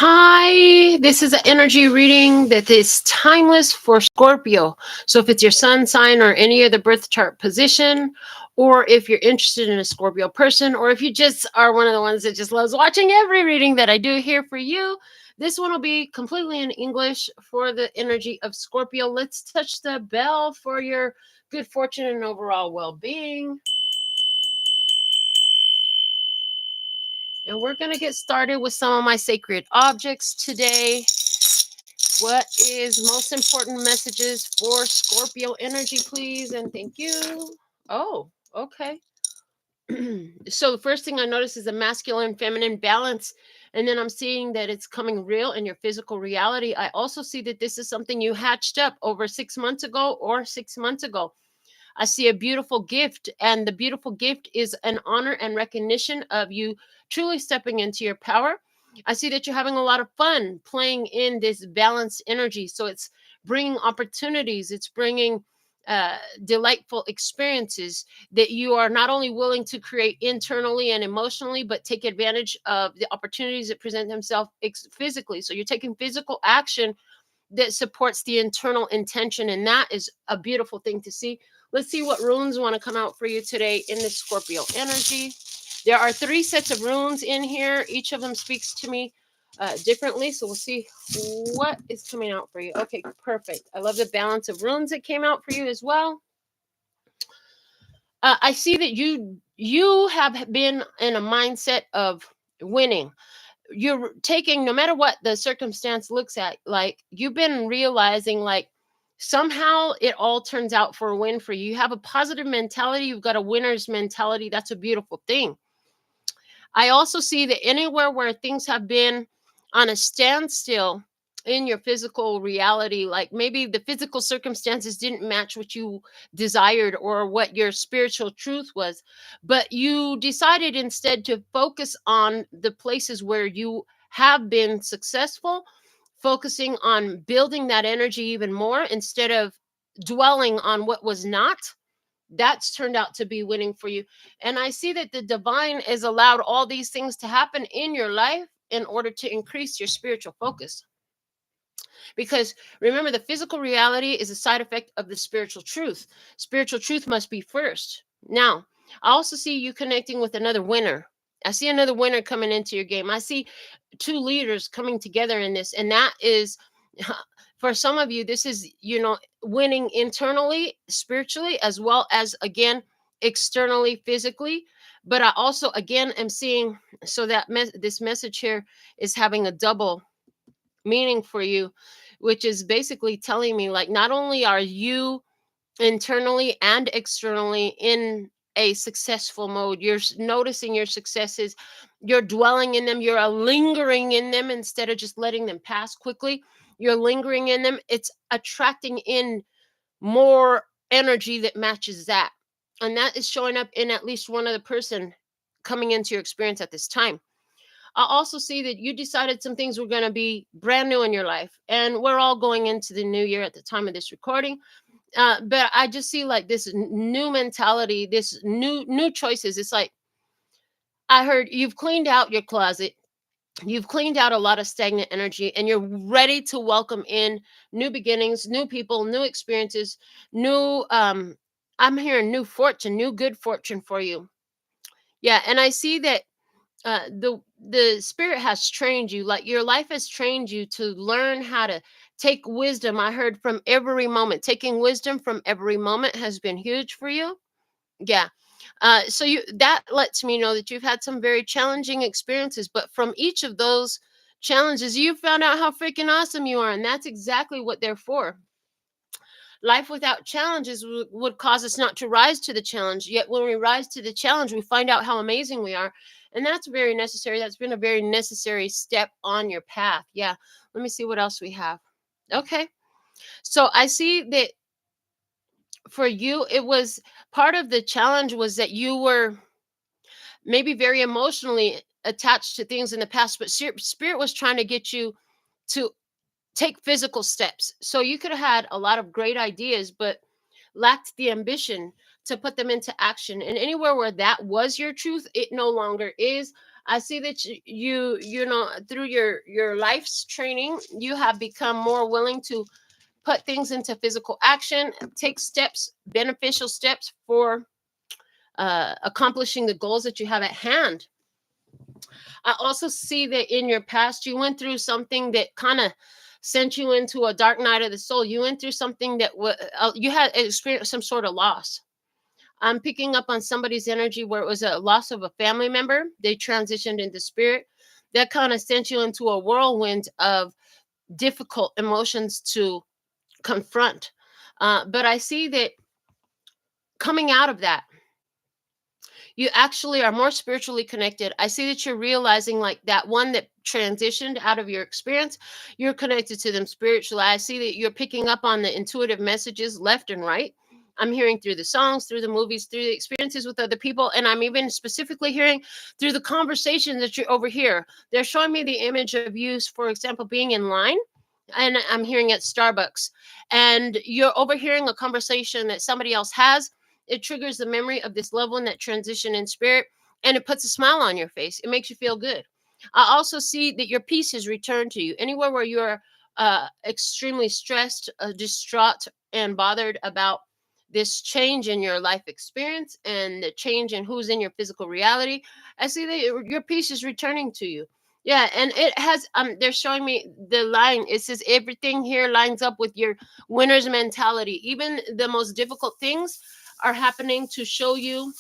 Hi, this is an energy reading that is timeless for Scorpio. So if it's your sun sign or any of the birth chart position, or if you're interested in a Scorpio person, or if you just are one of the ones that just loves watching every reading that I do here for you, this one will be completely in English for the energy of Scorpio. Let's touch the bell for your good fortune and overall well-being. And we're going to get started with some of my sacred objects today. What is most important messages for Scorpio energy, please? And thank you. Oh, okay. So the first thing I notice is a masculine feminine balance. And then I'm seeing that it's coming real in your physical reality. I also see that this is something you hatched up over 6 months ago or 6 months ago. I see a beautiful gift, and the beautiful gift is an honor and recognition of you truly stepping into your power. I see that you're having a lot of fun playing in this balanced energy. So it's bringing opportunities, it's bringing delightful experiences that you are not only willing to create internally and emotionally, but take advantage of the opportunities that present themselves physically. So you're taking physical action that supports the internal intention, and that is a beautiful thing to see. Let's see what runes want to come out for you today in the Scorpio energy. There are 3 sets of runes in here. Each of them speaks to me differently, so we'll see what is coming out for you. Okay, perfect. I love the balance of runes that came out for you as well. I see that you have been in a mindset of winning. You're taking, no matter what the circumstance looks at, like you've been realizing like somehow it all turns out for a win for you. You have a positive mentality, you've got a winner's mentality. That's a beautiful thing. I also see that anywhere where things have been on a standstill in your physical reality, like maybe the physical circumstances didn't match what you desired or what your spiritual truth was, but you decided instead to focus on the places where you have been successful, focusing on building that energy even more instead of dwelling on what was not. That's turned out to be winning for you. And I see that the divine has allowed all these things to happen in your life in order to increase your spiritual focus. Because remember, the physical reality is a side effect of the spiritual truth. Spiritual truth must be first. Now, I also see you connecting with another winner. I see another winner coming into your game. I see 2 leaders coming together in this, and that is for some of you, this is, winning internally, spiritually, as well as, again, externally, physically. But I also, again, am seeing, so that this message here is having a double meaning for you, which is basically telling me like not only are you internally and externally in a successful mode, you're noticing your successes, you're dwelling in them, you're lingering in them instead of just letting them pass quickly. You're lingering in them. It's attracting in more energy that matches that, and that is showing up in at least one other person coming into your experience at this time. I also see that you decided some things were going to be brand new in your life, and we're all going into the new year at the time of this recording. But I just see like this new mentality, this new choices. It's like I heard you've cleaned out your closet, you've cleaned out a lot of stagnant energy, and you're ready to welcome in new beginnings, new people, new experiences, new. I'm hearing new fortune, new good fortune for you. Yeah, and I see that the spirit has trained you, like your life has trained you to learn how to take wisdom. I heard from every moment, taking wisdom from every moment has been huge for you. Yeah. So you, that lets me know that you've had some very challenging experiences, but from each of those challenges you found out how freaking awesome you are, and that's exactly what they're for. Life without challenges would cause us not to rise to the challenge. Yet when we rise to the challenge, we find out how amazing we are. And that's very necessary. That's been a very necessary step on your path. Yeah. Let me see what else we have. Okay. So I see that for you, it was part of the challenge was that you were maybe very emotionally attached to things in the past, but spirit was trying to get you to take physical steps. So you could have had a lot of great ideas, but lacked the ambition to put them into action. And anywhere where that was your truth, it no longer is. I see that you know, through your life's training, you have become more willing to put things into physical action, take steps, beneficial steps for accomplishing the goals that you have at hand. I also see that in your past, you went through something that kind of sent you into a dark night of the soul. You went through something that you had experienced some sort of loss. I'm picking up on somebody's energy where it was a loss of a family member. They transitioned into spirit. That kind of sent you into a whirlwind of difficult emotions to confront. But I see that coming out of that, you actually are more spiritually connected. I see that you're realizing, like that one that transitioned out of your experience, you're connected to them spiritually. I see that you're picking up on the intuitive messages left and right. I'm hearing through the songs, through the movies, through the experiences with other people. And I'm even specifically hearing through the conversations that you overhear. They're showing me the image of you, for example, being in line. And I'm hearing at Starbucks, and you're overhearing a conversation that somebody else has. It triggers the memory of this loved one that transitioned in spirit, and it puts a smile on your face. It makes you feel good. I also see that your peace has returned to you. Anywhere where you're extremely stressed, distraught, and bothered about this change in your life experience and the change in who's in your physical reality, I see that your peace is returning to you. Yeah, and it has they're showing me the line. It says everything here lines up with your winner's mentality. Even the most difficult things are happening to show you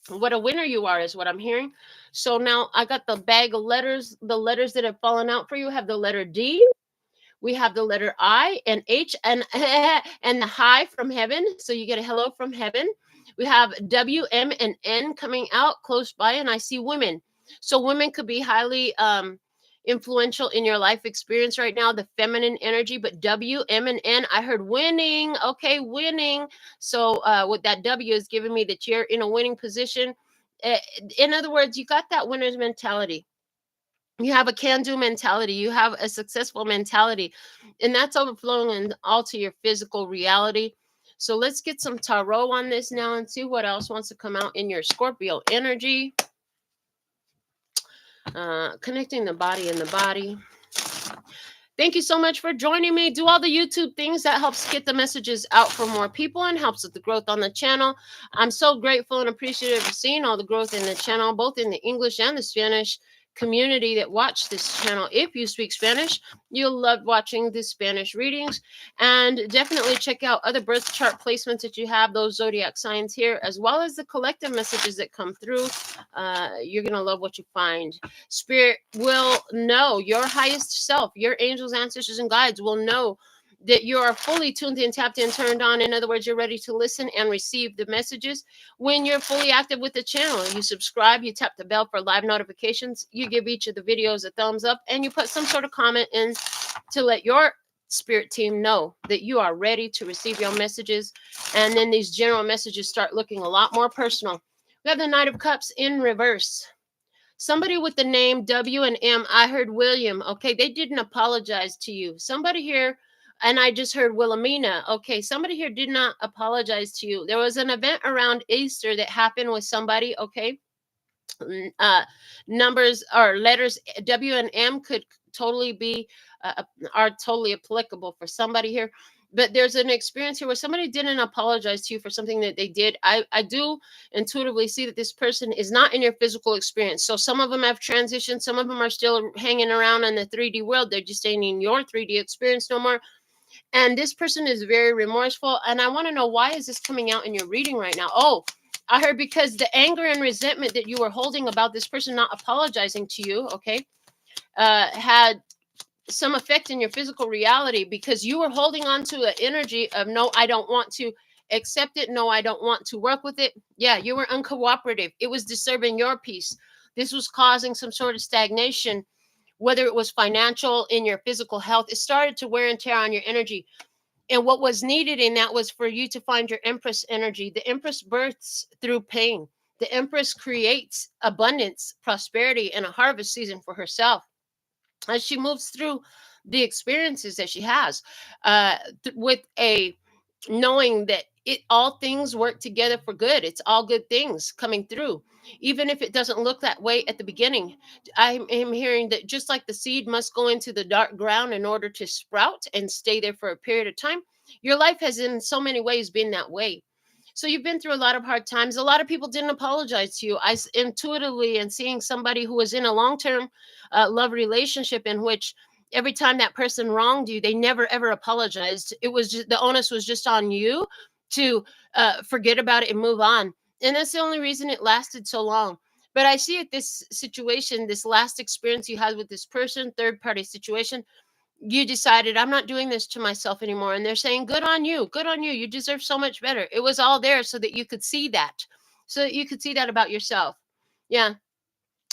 what a winner you are, is what I'm hearing. So now I got the bag of letters. The letters that have fallen out for you have the letter D. We have the letter I and H and and the hi from heaven. So you get a hello from heaven. We have W, M, and N coming out close by, and I see women. So women could be highly influential in your life experience right now, the feminine energy. But W, M, and N, I heard winning. Okay, winning. So what that W is giving me, that you're in a winning position. Uh, in other words, you got that winner's mentality. You have a can-do mentality. You have a successful mentality, and that's overflowing in all to your physical reality. So let's get some tarot on this now and see what else wants to come out in your Scorpio energy. Connecting the body and the body. Thank you so much for joining me. Do all the YouTube things. That helps get the messages out for more people and helps with the growth on the channel. I'm so grateful and appreciative of seeing all the growth in the channel, both in the English and the Spanish community that watch this channel. If you speak Spanish, you'll love watching the Spanish readings. And definitely check out other birth chart placements that you have, those zodiac signs here, as well as the collective messages that come through. You're going to love what you find. Spirit will know, your highest self, your angels, ancestors, and guides will know that you are fully tuned in, tapped in, turned on. In other words, you're ready to listen and receive the messages. When you're fully active with the channel, you subscribe, you tap the bell for live notifications, you give each of the videos a thumbs up, and you put some sort of comment in to let your spirit team know that you are ready to receive your messages. And then these general messages start looking a lot more personal. We have the Knight of Cups in reverse. Somebody with the name W and M, I heard William. Okay, they didn't apologize to you. Somebody here, and I just heard Wilhelmina. Okay, somebody here did not apologize to you. There was an event around Easter that happened with somebody. Okay, uh, numbers or letters W and M could totally be are totally applicable for somebody here. But there's an experience here where somebody didn't apologize to you for something that they did. I do intuitively see that this person is not in your physical experience. So some of them have transitioned, some of them are still hanging around in the 3D world. They're just staying in your 3D experience no more. And this person is very remorseful. And I want to know, why is this coming out in your reading right now? Oh, I heard because the anger and resentment that you were holding about this person not apologizing to you, okay, had some effect in your physical reality, because you were holding on to an energy of, no, I don't want to accept it. No, I don't want to work with it. Yeah, you were uncooperative. It was disturbing your peace. This was causing some sort of stagnation, whether it was financial, in your physical health. It started to wear and tear on your energy. And what was needed in that was for you to find your Empress energy. The Empress births through pain. The Empress creates abundance, prosperity, and a harvest season for herself as she moves through the experiences that she has with a knowing that all things work together for good. It's all good things coming through, even if it doesn't look that way at the beginning. I am hearing that just like the seed must go into the dark ground in order to sprout and stay there for a period of time, your life has in so many ways been that way. So you've been through a lot of hard times. A lot of people didn't apologize to you. Intuitively, and seeing somebody who was in a long-term love relationship in which every time that person wronged you, they never ever apologized. It was just, the onus was just on you to forget about it and move on. And that's the only reason it lasted so long. But I see it, this situation, this last experience you had with this person, third party situation, you decided, I'm not doing this to myself anymore. And they're saying, good on you. Good on you. You deserve so much better. It was all there so that you could see that, so that you could see that about yourself. Yeah.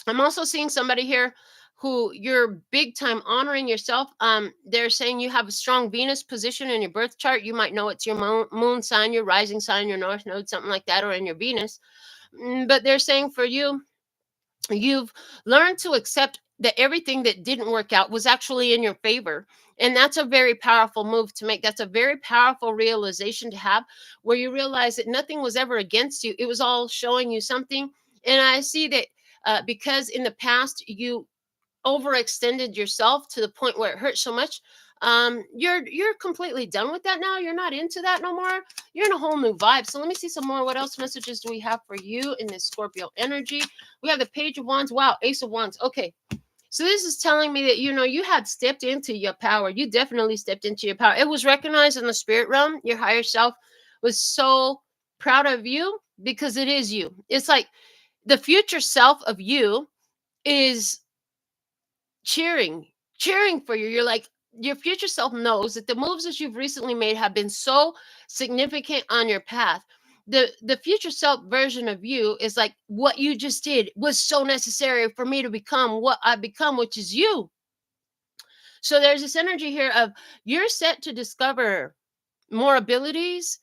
I'm also seeing somebody here who you're big time honoring yourself. They're saying you have a strong Venus position in your birth chart. You might know it's your moon sign, your rising sign, your north node, something like that, or in your Venus. But they're saying for you, you've learned to accept that everything that didn't work out was actually in your favor. And that's a very powerful move to make. That's a very powerful realization to have, where you realize that nothing was ever against you. It was all showing you something. And I see that because in the past you overextended yourself to the point where it hurts so much, you're completely done with that now. You're not into that no more. You're in a whole new vibe. So let me see some more. What else messages do we have for you in this Scorpio energy? We have the Page of Wands. Wow, Ace of Wands. Okay, so this is telling me that, you know, you had stepped into your power. You definitely stepped into your power. It was recognized in the spirit realm. Your higher self was so proud of you because it is you. It's like the future self of you is cheering, cheering for you. You're like, your future self knows that the moves that you've recently made have been so significant on your path. The future self version of you is like, what you just did was so necessary for me to become what I become, which is you. So there's this energy here of you're set to discover more abilities,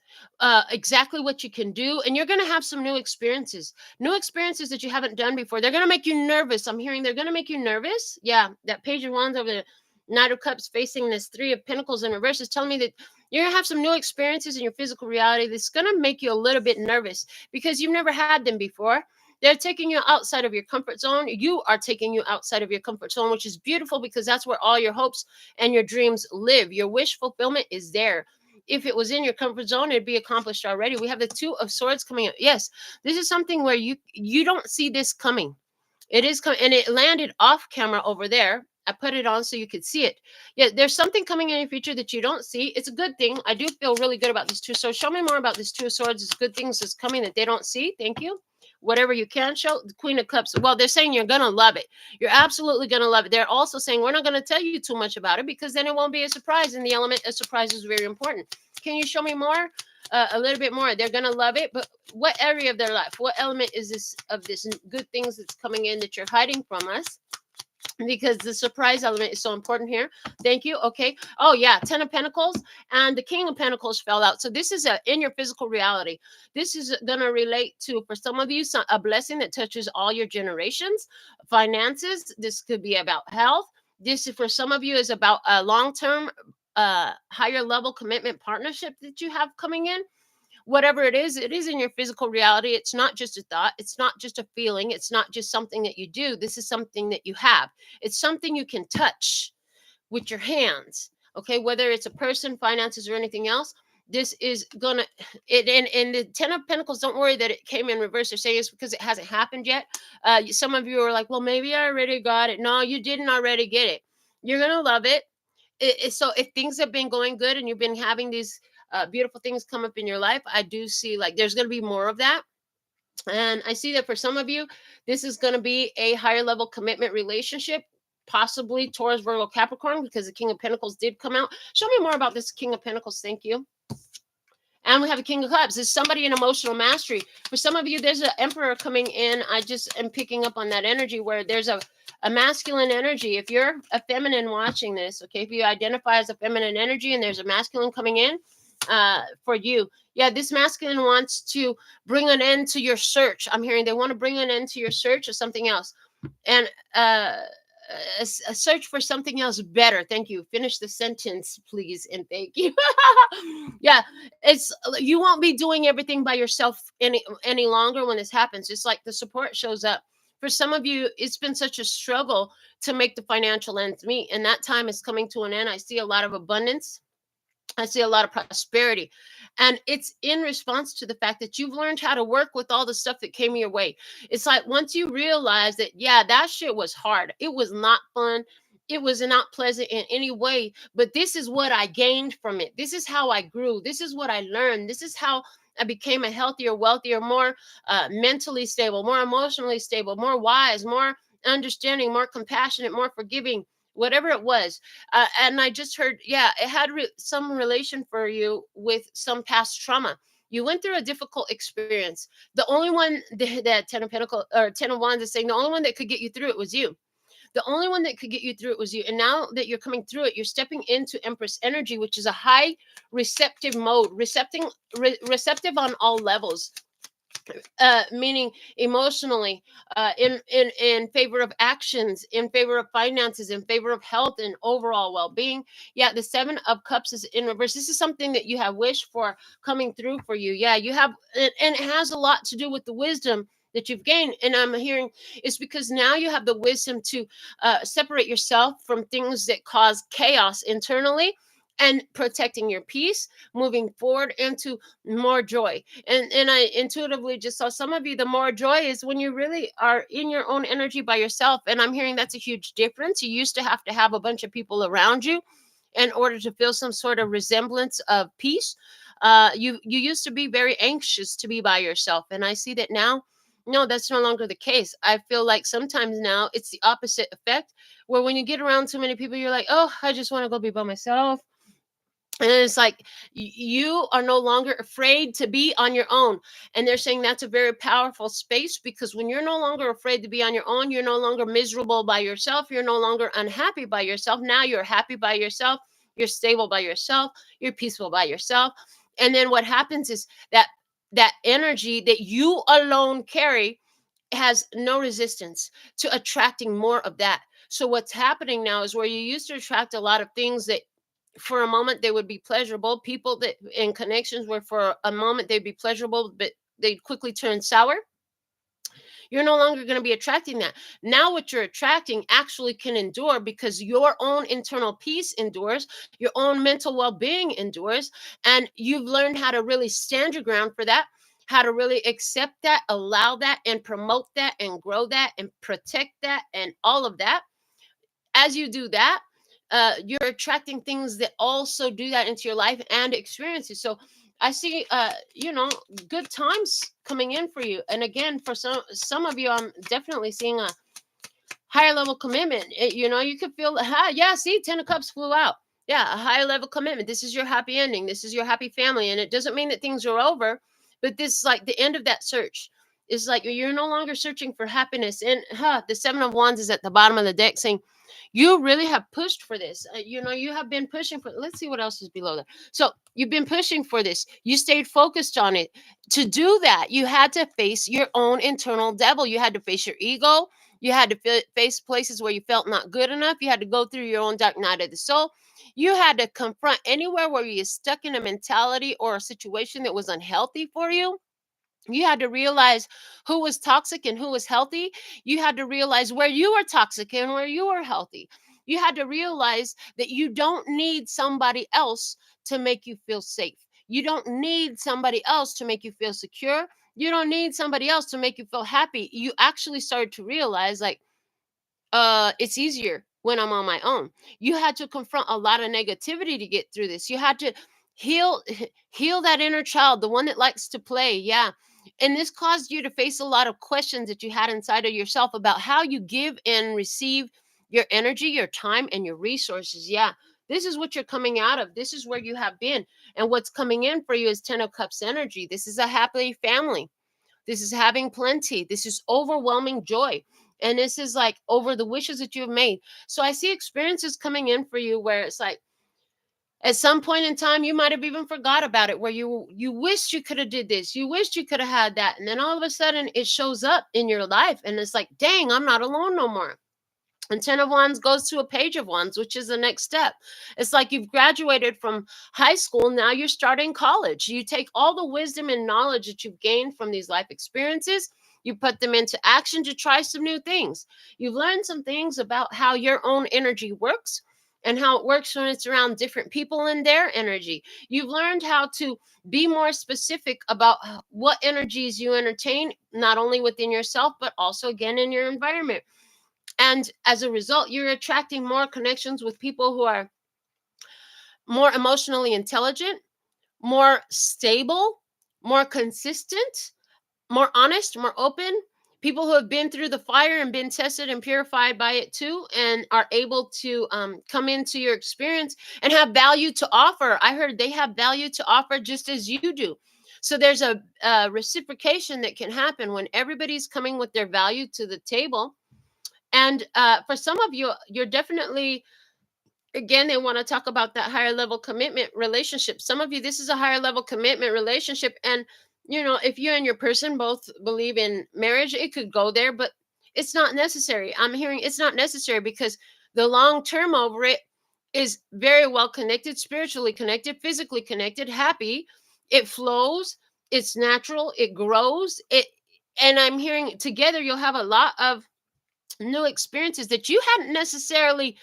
exactly what you can do, and you're going to have some new experiences that you haven't done before. They're going to make you nervous. I'm hearing they're going to make you nervous. Yeah, that Page of Wands over the Knight of Cups facing this Three of Pentacles in reverse is telling me that you're going to have some new experiences in your physical reality that's going to make you a little bit nervous because you've never had them before. They're taking you outside of your comfort zone. You are taking you outside of your comfort zone, which is beautiful because that's where all your hopes and your dreams live. Your wish fulfillment is there. If it was in your comfort zone, it'd be accomplished already. We have the Two of Swords coming up. Yes, this is something where you don't see this coming. It is coming, and it landed off camera over there. I put it on so you could see it. Yeah, there's something coming in your future that you don't see. It's a good thing. I do feel really good about this Two. So show me more about this Two of Swords. It's good things that's coming that they don't see. Thank you. Whatever you can show. The Queen of Cups. Well, they're saying you're gonna love it. You're absolutely gonna love it. They're also saying we're not gonna tell you too much about it because then it won't be a surprise. And the element of surprise is very important. Can you show me more? A little bit more. They're gonna love it, but what area of their life? What element is this of this good things that's coming in that you're hiding from us? Because the surprise element is so important here. Thank you. Okay. Oh yeah, Ten of Pentacles and the King of Pentacles fell out. So this is in your physical reality. This is going to relate to, for some of you, a blessing that touches all your generations. Finances. This could be about health. This, for some of you, is about a long-term, higher level commitment partnership that you have coming in. Whatever it is in your physical reality. It's not just a thought. It's not just a feeling. It's not just something that you do. This is something that you have. It's something you can touch with your hands. Okay. Whether it's a person, finances, or anything else, this is gonna it. And the Ten of Pentacles, don't worry that it came in reverse. They're saying it's because it hasn't happened yet. Some of you are like, well, maybe I already got it. No, you didn't already get it. You're gonna love it. So if things have been going good and you've been having these beautiful things come up in your life, I do see like there's going to be more of that. And I see that for some of you, this is going to be a higher level commitment relationship, possibly Taurus, Virgo, Capricorn, because the King of Pentacles did come out. Show me more about this King of Pentacles. Thank you. And we have a King of Cups. There's somebody in emotional mastery. For some of you, there's an Emperor coming in. I just am picking up on that energy where there's a masculine energy. If you're a feminine watching this, okay, if you identify as a feminine energy and there's a masculine coming in for you, yeah, this masculine wants to bring an end to your search. I'm hearing they want to bring an end to your search or something else. And search for something else better. Thank you. Finish the sentence, please, and thank you. Yeah, it's you won't be doing everything by yourself any longer when this happens. It's like the support shows up. For some of you, it's been such a struggle to make the financial ends meet, and that time is coming to an end. I see a lot of abundance. I see a lot of prosperity. And it's in response to the fact that you've learned how to work with all the stuff that came your way. It's like once you realize that, yeah, that shit was hard. It was not fun. It was not pleasant in any way. But this is what I gained from it. This is how I grew. This is what I learned. This is how I became a healthier, wealthier, more mentally stable, more emotionally stable, more wise, more understanding, more compassionate, more forgiving, whatever it was. And I just heard, yeah, it had some relation for you with some past trauma. You went through a difficult experience. The only one that Ten of Pentacles or Ten of Wands is saying, the only one that could get you through it was you. The only one that could get you through it was you. And now that you're coming through it, you're stepping into Empress energy, which is a high receptive mode, receptive on all levels, meaning emotionally, in favor of actions, in favor of finances, in favor of health and overall well-being. Yeah, the Seven of Cups is in reverse. This is something that you have wished for coming through for you. Yeah, you have, and it has a lot to do with the wisdom that you've gained. And I'm hearing it's because now you have the wisdom to separate yourself from things that cause chaos internally, and protecting your peace, moving forward into more joy. And I intuitively just saw some of you, the more joy is when you really are in your own energy by yourself. And I'm hearing that's a huge difference. You used to have a bunch of people around you in order to feel some sort of resemblance of peace. You used to be very anxious to be by yourself, and I see that now. No, that's no longer the case. I feel like sometimes now it's the opposite effect, where when you get around too many people, you're like, oh, I just want to go be by myself. And it's like you are no longer afraid to be on your own. And they're saying that's a very powerful space, because when you're no longer afraid to be on your own, you're no longer miserable by yourself. You're no longer unhappy by yourself. Now you're happy by yourself. You're stable by yourself. You're peaceful by yourself. And then what happens is that energy that you alone carry has no resistance to attracting more of that. So what's happening now is where you used to attract a lot of things that for a moment they would be pleasurable, people that in connections where for a moment they'd be pleasurable but they'd quickly turn sour. You're no longer going to be attracting that. Now what you're attracting actually can endure, because your own internal peace endures, your own mental well-being endures, and you've learned how to really stand your ground for that, how to really accept that, allow that, and promote that, and grow that, and protect that, and all of that. As you do that, you're attracting things that also do that into your life and experiences. So I see, good times coming in for you. And again, for some of you, I'm definitely seeing a higher level commitment. You could feel, yeah, see, 10 of Cups flew out. Yeah, a higher level commitment. This is your happy ending. This is your happy family. And it doesn't mean that things are over, but this is like the end of that search. It's like you're no longer searching for happiness. And the Seven of Wands is at the bottom of the deck saying, you really have pushed for this. You have been pushing for, let's see what else is below there. So you've been pushing for this. You stayed focused on it. To do that, you had to face your own internal devil. You had to face your ego. You had to face places where you felt not good enough. You had to go through your own dark night of the soul. You had to confront anywhere where you're stuck in a mentality or a situation that was unhealthy for you. You had to realize who was toxic and who was healthy. You had to realize where you were toxic and where you were healthy. You had to realize that you don't need somebody else to make you feel safe. You don't need somebody else to make you feel secure. You don't need somebody else to make you feel happy. You actually started to realize, like, it's easier when I'm on my own. You had to confront a lot of negativity to get through this. You had to heal heal that inner child, the one that likes to play. Yeah. And this caused you to face a lot of questions that you had inside of yourself about how you give and receive your energy, your time, and your resources. Yeah. This is what you're coming out of. This is where you have been. And what's coming in for you is 10 of Cups energy. This is a happy family. This is having plenty. This is overwhelming joy. And this is like over the wishes that you've made. So I see experiences coming in for you where it's like at some point in time you might have even forgot about it, where you wished you could have did this, you wished you could have had that, and then all of a sudden it shows up in your life and it's like, dang, I'm not alone no more. And 10 of Wands goes to a Page of Wands, which is the next step. It's like you've graduated from high school. Now you're starting college. You take all the wisdom and knowledge that you've gained from these life experiences, you put them into action to try some new things. You've learned some things about how your own energy works and how it works when it's around different people and their energy. You've learned how to be more specific about what energies you entertain, not only within yourself, but also, again, in your environment. And as a result, you're attracting more connections with people who are more emotionally intelligent, more stable, more consistent, more honest, more open. People who have been through the fire and been tested and purified by it too, and are able to come into your experience and have value to offer. I heard they have value to offer just as you do. So there's a reciprocation that can happen when everybody's coming with their value to the table. And for some of you, you're definitely, again, they want to talk about that higher level commitment relationship. Some of you, this is a higher level commitment relationship. And, if you and your person both believe in marriage, it could go there, but it's not necessary. I'm hearing it's not necessary because the long term over it is very well connected, spiritually connected, physically connected, happy. It flows, it's natural, it grows. And I'm hearing together you'll have a lot of new experiences that you hadn't necessarily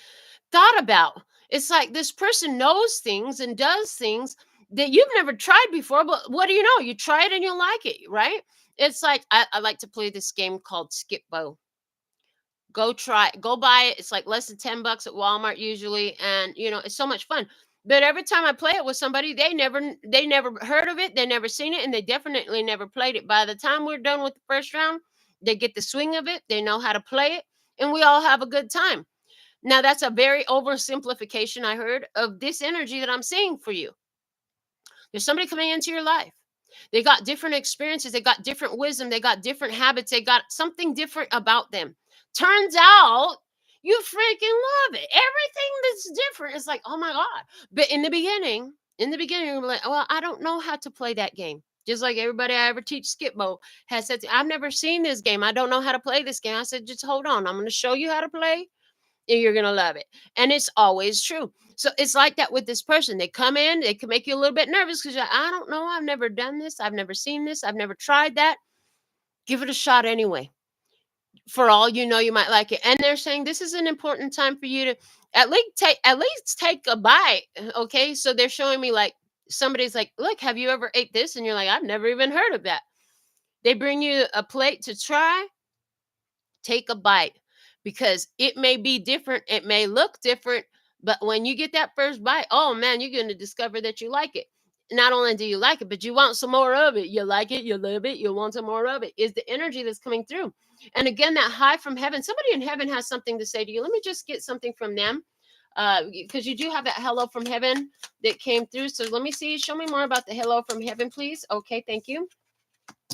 thought about. It's like this person knows things and does things that you've never tried before, but what do you know? You try it and you like it, right? It's like I like to play this game called Skip Bow. Go buy it. It's like less than $10 at Walmart usually, and it's so much fun. But every time I play it with somebody, they never heard of it, they never seen it, and they definitely never played it. By the time we're done with the first round, they get the swing of it, they know how to play it, and we all have a good time. Now, that's a very oversimplification, I heard, of this energy that I'm seeing for you. There's somebody coming into your life. They got different experiences, they got different wisdom, they got different habits, they got something different about them. Turns out you freaking love it. Everything that's different is like, oh my God. But in the beginning, you're like, well, I don't know how to play that game. Just like everybody I ever teach Skipbo has said, I've never seen this game. I don't know how to play this game. I said, just hold on. I'm going to show you how to play and you're going to love it. And it's always true. So it's like that with this person. They come in, they can make you a little bit nervous because I don't know. I've never done this. I've never seen this. I've never tried that. Give it a shot anyway. For all you know, you might like it. And they're saying this is an important time for you to at least take a bite. Okay. So they're showing me like somebody's like, look, have you ever ate this? And you're like, I've never even heard of that. They bring you a plate to try. Take a bite because it may be different, it may look different, but when you get that first bite, oh man, you're going to discover that you like it. Not only do you like it, but you want some more of it. You like it, you love it, you want some more of it. Is the energy that's coming through. And again, that high from heaven, somebody in heaven has something to say to you. Let me just get something from them. Because you do have that hello from heaven that came through. So let me see. Show me more about the hello from heaven, please. Okay, thank you.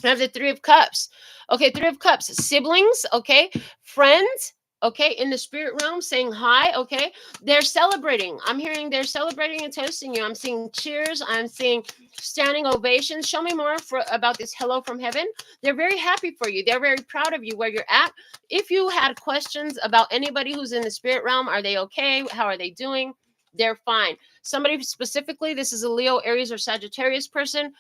I have the Three of Cups. Okay, Three of Cups. Siblings, okay? Friends, okay? In the spirit realm, saying hi, okay? They're celebrating. I'm hearing they're celebrating and toasting you. I'm seeing cheers. I'm seeing standing ovations. Show me more about this hello from heaven. They're very happy for you. They're very proud of you where you're at. If you had questions about anybody who's in the spirit realm, are they okay? How are they doing? They're fine. Somebody specifically, this is a Leo, Aries, or Sagittarius person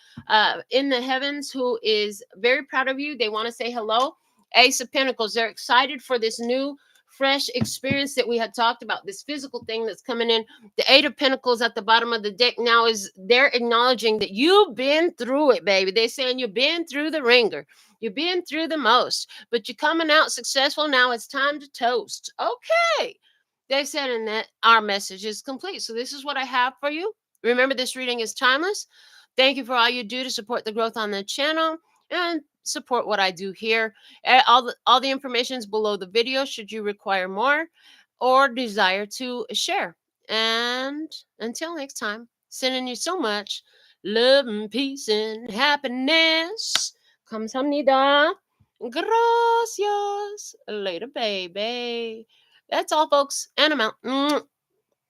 in the heavens who is very proud of you. They want to say hello. Ace of Pentacles. They're excited for this new, fresh experience that we had talked about, this physical thing that's coming in. The Eight of Pentacles at the bottom of the deck now is they're acknowledging that you've been through it, baby. They're saying you've been through the ringer. You've been through the most, but you're coming out successful. Now it's time to toast. Okay. They said, and that our message is complete. So this is what I have for you. Remember, this reading is timeless. Thank you for all you do to support the growth on the channel and support what I do here. All the information is below the video should you require more or desire to share. And until next time, sending you so much love and peace and happiness. Kamsahamnida. Gracias. Later, baby. That's all, folks. And I'm out.